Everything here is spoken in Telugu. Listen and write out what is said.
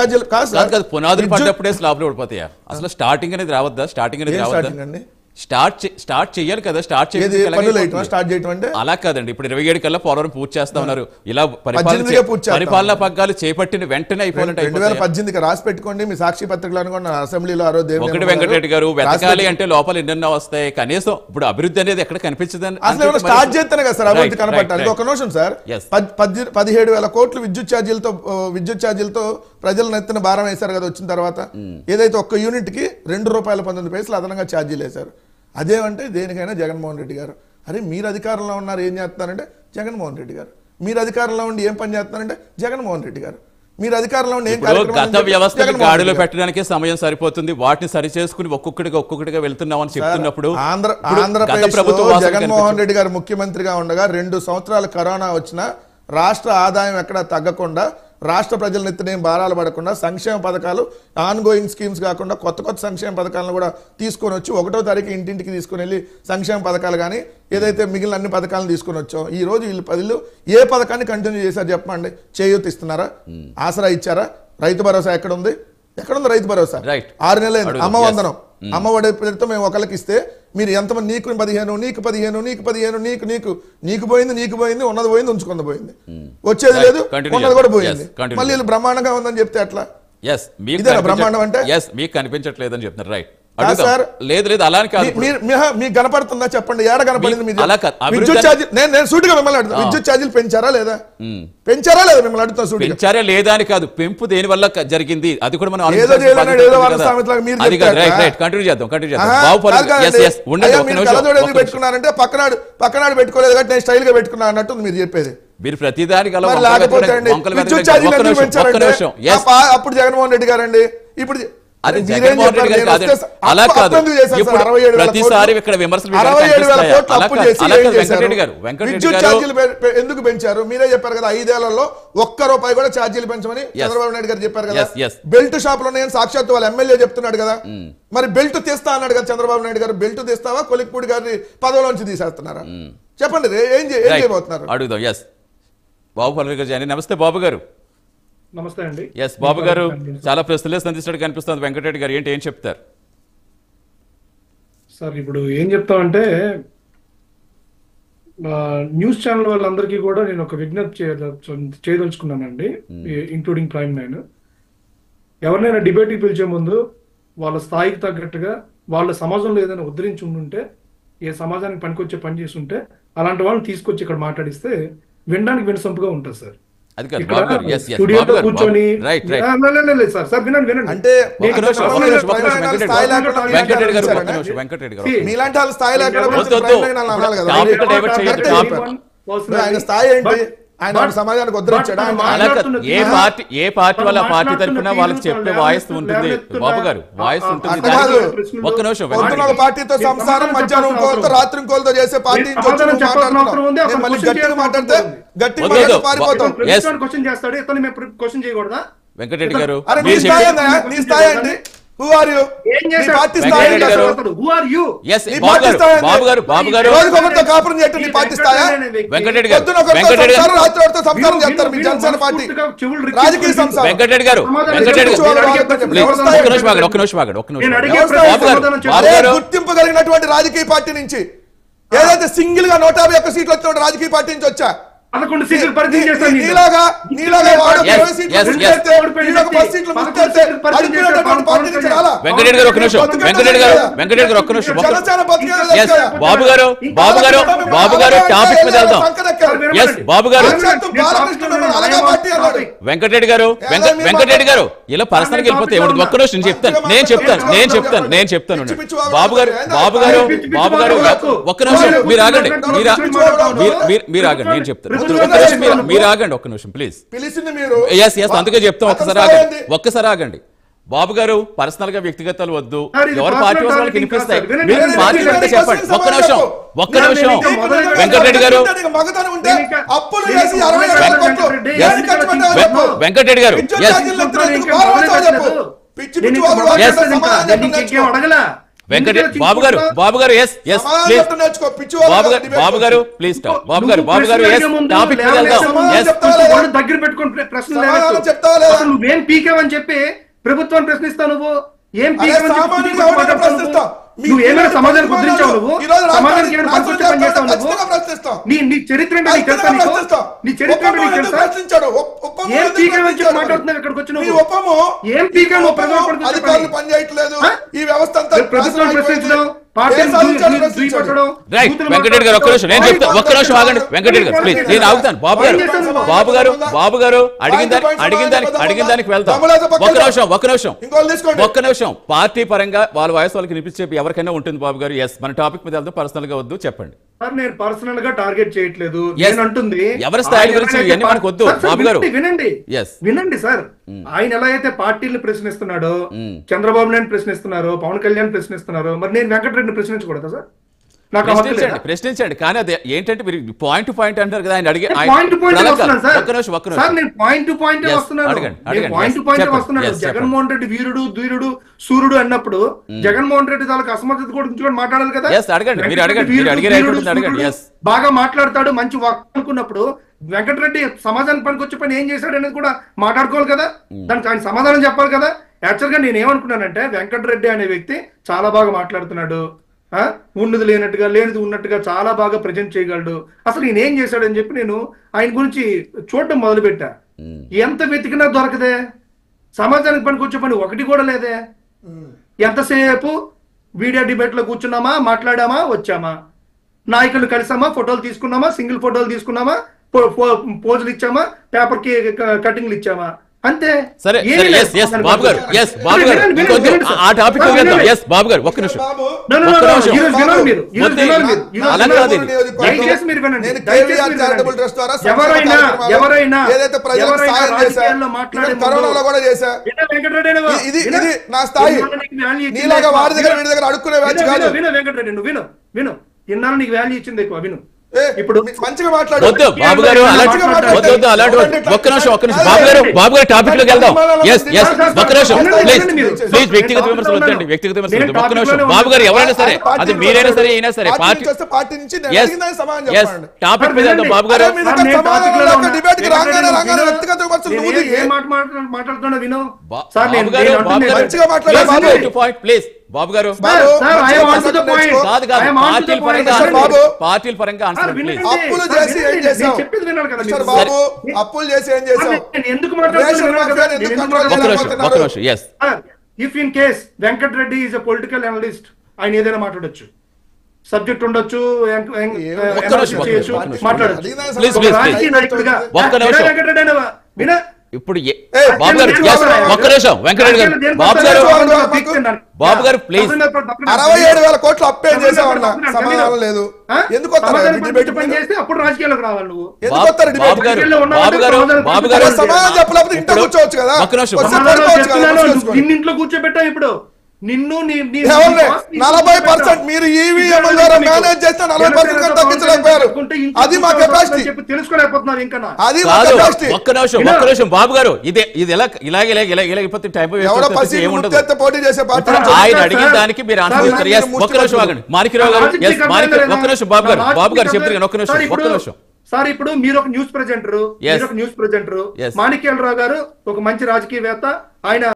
ఛార్జీలు కాదు పునాదులు పడ్డప్పుడే స్లాబ్లు పడిపోతాయా? అసలు స్టార్టింగ్ అనేది రావద్దా? స్టార్టింగ్ అనేది రావద్దా? స్టార్ట్ చేయాలి కదా. స్టార్ట్ చేయడం అంటే అలా కాదండి. ఇప్పుడు 27 కల్లా పోలవరం పూర్తి చేస్తా ఉన్నారు. ఇలా పరిపాలనా పగ్గాలు చేపట్టిన వెంటనే అయిపోవాలంటే 2018 రాసి పెట్టుకోండి మీ సాక్షి పత్రికలు అనుకోండి. అసెంబ్లీలో ఒకటి వెంకటరెడ్డి గారు వెతకాలి అంటే లోపల ఎన్నెన్నో వస్తాయి. కనీసం ఇప్పుడు అభివృద్ధి అనేది ఎక్కడ కనిపించదని అసలు స్టార్ట్ చేస్తేనే కదా సార్ అభివృద్ధి కనపడాలి. ఒక నిమిషం సార్, 17,000 కోట్లు విద్యుత్ ఛార్జీలతో ప్రజల నెత్తిన భారం వేశారు కదా వచ్చిన తర్వాత. ఏదైతే ఒక్క యూనిట్ కి ₹2.19 అదనంగా ఛార్జీలు వేశారు. అదేమంటే దేనికైనా జగన్మోహన్ రెడ్డి గారు. అరే మీరు అధికారంలో ఉన్నారు ఏం చేస్తున్నారంటే జగన్మోహన్ రెడ్డి గారు. మీరు అధికారంలో ఉండి ఏం పని చేస్తున్నారంటే జగన్మోహన్ రెడ్డి గారు. మీరు అధికారంలో ఉండి గత వ్యవస్థను గాడిలో పెట్టడానికి సమయం సరిపోతుంది. వాటిని సరి చేసుకుని ఒక్కొక్కటిగా వెళ్తున్నామని చెప్తున్నప్పుడు ఆంధ్రప్రదేశ్ జగన్మోహన్ రెడ్డి గారు ముఖ్యమంత్రిగా ఉండగా 2 సంవత్సరాలు కరోనా వచ్చినా రాష్ట్ర ఆదాయం ఎక్కడా తగ్గకుండా, రాష్ట్ర ప్రజల నెత్తినేం భారాలు పడకుండా సంక్షేమ పథకాలు ఆన్ గోయింగ్ స్కీమ్స్ కాకుండా కొత్త సంక్షేమ పథకాలను కూడా తీసుకొని వచ్చి 1వ తారీఖు ఇంటింటికి తీసుకుని వెళ్ళి సంక్షేమ పథకాలు కానీ ఏదైతే మిగిలిన అన్ని పథకాలను తీసుకొని వచ్చాం. ఈ రోజు వీళ్ళు 10 ఏ పథకాన్ని కంటిన్యూ చేశారు చెప్పండి? చేయూత ఇస్తున్నారా? ఆసరా ఇచ్చారా? రైతు భరోసా ఎక్కడుంది? రైతు భరోసా 6 నెలలు. అమ్మ వందనం, అమ్మ ఒడి పేరుతో మేము ఒకరికి ఇస్తే మీరు ఎంతమంది నీకు 15 నీకు 15 నీకు 15 నీకు పోయింది ఉన్నది పోయింది ఉంచుకుంది పోయింది, వచ్చేది లేదు ఉన్నది కూడా పోయింది. మళ్ళీ వీళ్ళు బ్రహ్మాండంగా ఉందని చెప్తే ఎట్లా? బ్రహ్మాండం అంటే మీకు కనిపించట్లేదని చెప్తున్నారు. రైట్ సార్, లేదు అలా మీకు కనపడుతుందా చెప్పండి? ఏడ కనపడింది? విద్యుత్ ఛార్జీలు నేను సూటిగా మిమ్మల్ని అడుగుతాను, విద్యుత్ ఛార్జీలు పెంచారా లేదా మిమ్మల్ని అడుగుతాను. పెంచారా లేదా అని కాదు, పెంపు దేని వల్ల జరిగింది అది కూడా మనం పెట్టుకున్నారంటే పక్కనాడు పెట్టుకోలేదు కాబట్టి నేను స్టైల్ గా పెట్టుకున్నా అన్నట్టు మీరు చెప్పేది. మీరు ప్రతిదానికి అప్పుడు జగన్మోహన్ రెడ్డి గారండి, ఇప్పుడు అది జగన్మోహన్ రెడ్డి గారు కాదు. అలా కాదు, ప్రతిసారి ఇక్కడ విమర్శలు ఎందుకు పెంచారు? మీరే చెప్పారు కదా 5 ఏళ్లలో ₹1 కూడా ఛార్జీలు పెంచమని చంద్రబాబు నాయుడు గారు చెప్పారు కదా. బెల్ట్ షాప్ లో నేను సాక్షాత్ వాళ్ళ ఎమ్మెల్యే చెప్తున్నాడు కదా. మరి బెల్ట్ తీస్తా అన్నాడు కదా చంద్రబాబు నాయుడు గారు. బెల్ట్ తీస్తావా కొలిక్పూడి గారిని పదవిలోంచి తీసేస్తున్నారా? చెప్పండి ఏం చేయబోతున్నారు? అడుగుదాం. ఎస్ బాబు పల్లవి గారు. నమస్తే బాబు గారు. నమస్తే అండి. ఎస్ బాబు గారు, చాలా ప్రశ్నలే సంధిస్తాడు కనిపిస్తుంది వెంకటరెడ్డి గారు, ఏం చెప్తారు సార్? ఇప్పుడు ఏం చెప్తామంటే న్యూస్ ఛానల్ వాళ్ళందరికీ కూడా నేను ఒక విజ్ఞప్తి చేయదలుచుకున్నానండి, ఇంక్లూడింగ్ ప్రైమ్ 9. ఎవరినైనా డిబేట్కి పిలిచే ముందు వాళ్ళ స్థాయికి తగ్గట్టుగా వాళ్ళ సమాజంలో ఏదైనా ఉద్ధరించి ఉండుంటే, ఏ సమాజానికి పనికొచ్చే పని చేసి ఉంటే అలాంటి వాళ్ళని తీసుకొచ్చి ఇక్కడ మాట్లాడిస్తే వినడానికి వినసొంపుగా ఉంటుంది సార్. కూర్చొని మీలాంటి వాళ్ళ స్థాయి ఏంటి? ఆయన సమాజానికి ఉద్ధరించాడు. ఏ పార్టీ వాళ్ళ పార్టీ తరఫున వాళ్ళకి చెప్పే వాయిస్ ఉంటుంది బాబు గారు, వాయిస్ ఉంటుంది. ఒక్క నిమిషం, పార్టీతో సంసారం మధ్యాహ్నం కోల్తో రాత్రి కోల్తో చేసే పార్టీ మాట్లాడితే గట్టి పారిపోతాం. వెంకటరెడ్డి గారు నీ స్థాయి అండి. Who are you? పార్టీ స్థాయి కాపురం చేయటం నీ పార్టీ స్థాయి. వెంకటరెడ్డి గుర్తింపు కలిగినటువంటి రాజకీయ పార్టీ నుంచి, ఏదైతే సింగిల్ గా 151 సీట్లు వచ్చిన రాజకీయ పార్టీ నుంచి వచ్చా. 11 సీట్లు పరిచయం చేస్తాను. వెంకటరెడ్డి గారు ఒక్క నిమిషం, వెంకటరెడ్డి గారు ఒక్క నిమిషం. బాబు గారు టాపిక్ మీద వెళ్దాం. బాబు గారు వెంకటరెడ్డి గారు ఇలా పర్సనల్ వెళ్ళిపోతే ఏమిటి? ఒక్క నిమిషం నేను చెప్తాను. బాబు గారు ఒక్క నిమిషం మీరు ఆగండి, నేను చెప్తాను. మీరు ఆగండి ఒక్క నిమిషం ప్లీజ్. అందుకే చెప్తాం, ఒక్కసారి ఆగండి. బాబు గారు పర్సనల్ గా వ్యక్తిగతాలు వద్దు, ఎవరు పార్టీ వాళ్ళకి వినిపిస్తాయి. చెప్పండి ఒక్క నిమిషం. వెంకటరెడ్డి గారు బాబు గారు ఎస్ ఎస్ ప్లీజ్ బాబు గారు ప్లీజ్ స్టాప్ బాబు గారు ఎస్ టాపిక్ దగ్గర పెట్టుకుని ప్రశ్న నువ్వేం పీకేవని చెప్పి ప్రభుత్వాన్ని ప్రశ్నిస్తావు నువ్వు ఏం నువ్వు ఏమైనా సమాజాన్ని కుదిరించావు నువ్వు సమాజానికి ఏమైనా పనికొచ్చే పని చేస్తావు నువ్వు నీ చరిత్ర నీ తెలుసా నీ చరిత్ర నీకు తెలుసా ఏం పీకేవని చెప్పి మాట్లాడుతున్నావు ఇక్కడికి వచ్చి నువ్వు ఏం పీకా నువ్వు ప్రభుత్వాన్ని ప్రశ్నించడం వెంకటరెడ్డి గారు ఒక్క నిమిషం ఆగండి వెంకటరెడ్డి గారు ప్లీజ్ నేను ఆగుతాను బాబు గారు అడిగిన దానికి వెళ్తాం ఒక్క నిమిషం పార్టీ పరంగా వాళ్ళ వయసు వాళ్ళకి వినిపించే ఎవరికైనా ఉంటుంది బాబు గారు ఎస్ మన టాపిక్ మీద వెళ్తాం పర్సనల్ గా వద్దు చెప్పండి నేను పర్సనల్ గా టార్గెట్ చేయట్లేదు నేను అంటుంది ఎవరి స్థాయి గురించి ఇవన్నీ మనకు వద్దు బాబు గారు వినండి సార్ ఆయన ఎలా అయితే పార్టీలు ప్రశ్నిస్తున్నాడో చంద్రబాబు నాయుడు ప్రశ్నిస్తున్నారు పవన్ కళ్యాణ్ ప్రశ్నిస్తున్నారు మరి నేను వెంకటరెడ్డిని ప్రశ్నించకూడదా సార్ ప్రశ్నించండి కానీ అది ఏంటంటే మీరు పాయింట్ టు పాయింట్ అంటారు కదా ఆయన అడిగే జగన్మోహన్ రెడ్డి వీరుడు ధీరుడు సూర్యుడు అన్నప్పుడు జగన్మోహన్ రెడ్డి వాళ్ళకి అసమర్థత కూడా మాట్లాడాలి కదా బాగా మాట్లాడతాడు మంచి వాక్ అనుకున్నప్పుడు వెంకటరెడ్డి సమాజానికి పనికొచ్చే పని ఏం చేశాడు అనేది కూడా మాట్లాడుకోవాలి కదా దానికి ఆయన సమాధానం చెప్పాలి కదా యాక్చువల్ గా నేను ఏమనుకున్నానంటే వెంకటరెడ్డి అనే వ్యక్తి చాలా బాగా మాట్లాడుతున్నాడు ఉన్నది లేనట్టుగా లేనిది ఉన్నట్టుగా చాలా బాగా ప్రజెంట్ చేయగలడు అసలు ఈయన ఏం చేశాడని చెప్పి నేను ఆయన గురించి చూడటం మొదలు పెట్టా ఎంత వెతికినా దొరకదే సమాజానికి పనికొచ్చే పని ఒకటి కూడా లేదే ఎంతసేపు వీడియో డిబేట్ లో కూర్చున్నామా మాట్లాడామా వచ్చామా నాయకులు కలిసామా ఫోటోలు తీసుకున్నామా సింగిల్ ఫోటోలు తీసుకున్నామా పోజులు ఇచ్చామా పేపర్ కి కటింగ్లు ఇచ్చామా అంతే సరే బాబు గారు ఆ టాపిక్ బాబు గారు ఒక్క నిమిషం విను ఇన్నాళ్ళు నీకు వాల్యూ ఇచ్చింది ఎక్కువ విను ఇప్పుడు మంచిగా వద్దు బాబు గారు అలాంటి ఒక్క నిమిషం బాబు గారు టాపిక్ లోకి వెళ్దాం ఒక్క నిమిషం ప్లీజ్ వ్యక్తిగత విమర్శలు వద్దండి వ్యక్తిగత విమర్శలు ఒక్క నిమిషం బాబు గారు ఎవరైనా సరే అది మీరైనా సరే అయినా సరే టాపిక్ మీద వెళ్దాం బాబు గారు ప్లీజ్ బాబు గారు పార్టీల పరంగా అప్పులు చేసి ఏం చేసాం బాబు అప్పులు చేసి ఏం చేసాం if in case Venkatareddy is a political analyst ఆయన ఏదైనా మాట్లాడొచ్చు సబ్జెక్ట్ ఉండొచ్చు మాట్లాడొచ్చు ఇప్పుడు బాబు గారు ఒక్క నిమిషం వెంకటరెడ్డి గారు బాబు గారు ప్లీజ్ 67,000 కోట్లు అప్పే చేసామన్నా సమాధానం లేదు ఎందుకు అప్పుడు రాజకీయాల్లోకి రావాలి నువ్వు బాబు గారు సమాధానం చెప్పలేకపోతే ఇంట్లో కూర్చోవచ్చు కదా ఇంట్లో కూర్చోబెట్టావు ఇప్పుడు నిన్ను 40% మీరు ఈవీఎం ద్వారా మేనేజ్ చేస్తే 40% తగ్గించలేకపోయారు అది మా కెపాసిటీ తెలుసుకోలేకపోతున్నారు ఇంకా అది మా కెపాసిటీ ఒక్క నిమిషం బాబు గారు ఇలాగైపోతే టైం పోటీ చేసే పార్టీ ఆయన అడిగిన దానికి మీరు ఆన్సర్ ఇస్తారు ఒక్క నిమిషం ఆగండి మాణిక్యరావు గారు ఒక్క నిమిషం బాబు గారు చెప్తారు ఒక్క నిమిషం సార్ ఇప్పుడు మీరు ఒక న్యూస్ ప్రెజెంటర్ మాణిక్యాలరావు గారు ఒక మంచి రాజకీయవేత్త ఆయన